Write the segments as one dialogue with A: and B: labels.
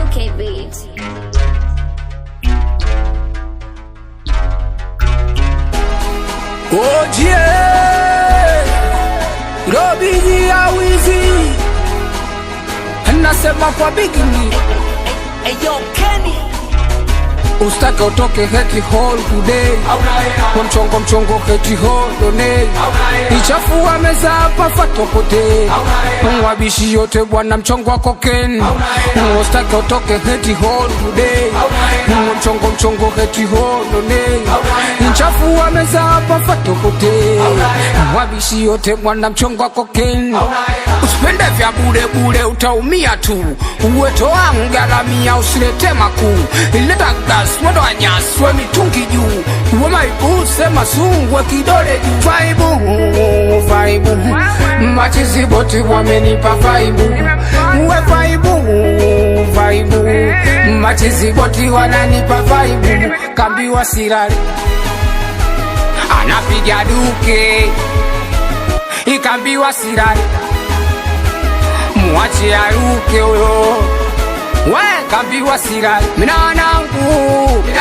A: Okay, beat.
B: Oje Robiji ya wizi nasema kwa bigini
C: Ayo Kenny
B: Ustake utoke heti hall today Kwa mchongo heti hall donate Ichafua meza hapa fatopote Mwabishi yote bwana mchongo wako ken Ustake utoke heti hall today Kwa mchongo heti hall donate Ichafua meza hapa fatopote Mwabishi yote bwana mchongo wako ken Usipende vya bure utaumia tu Uweto wangu garamia usilete makuu Ileta gas moto anyaswe mitungi juu Uwe maibu sema sungwe kidole juu Vaibu Machizi boti wamenipa vaibu Uwe vaibu Machizi boti wananipa vaibu Kambiwa sirari Anapiga duke Ikambiwa sirari Mwache aruke uyo We kambiwa sirari Minanangu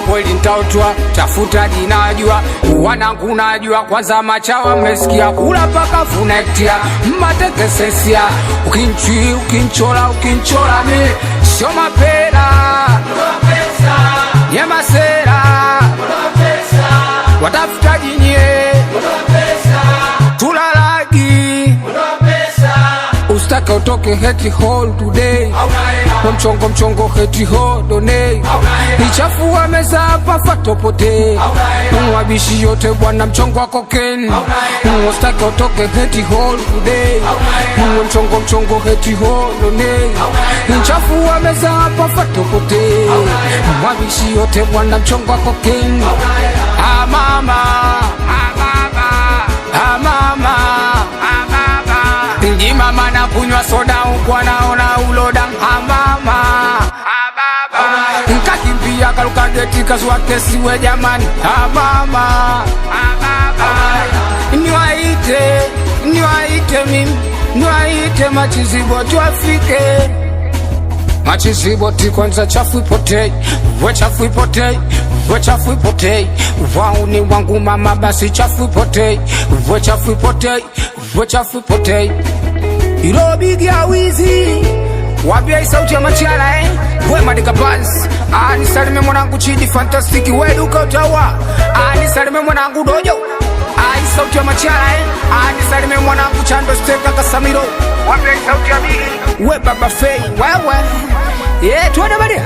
B: Kweli ntautwa tafuta jinajua Wanangu najua kwanza machawa mmesikia Kula paka funektia mmatekesesia Ukinchola mi Sio mapera Nyema sera Watafuta jinye Tulalagi Ustake utoke heti hall today Kwa mchongo heti hall donate Ichafua meza hapa fatopote Mwabishi yote bwana mchongo wako ken Ustake utoke heti hall today Kwa mchongo heti hall donate Ichafua meza hapa fatopote Mwabishi yote bwana mchongo wako ken Mama Ndi mama na kunywa soda ukwa naona uloda mama Nkakimbia kaluka geti kazwa kesi we jamani mama Niwaite mimi Niwaite machiziboti wafike Machiziboti kwanza chafu ipotei We chafu ipotei Wauni wangu mama basi chafu ipotei We chafu ipotei Irobigi ya wizi Wabia sauti ya machala We madika buzz Nisalime mwanangu chidi fantastiki We duka utawa Nisalime mwanangu dojo Sauti ya machala Nisalime mwanangu chando steka kasamiro Wabia sauti ya bigi We baba fei Wewe tuwada badia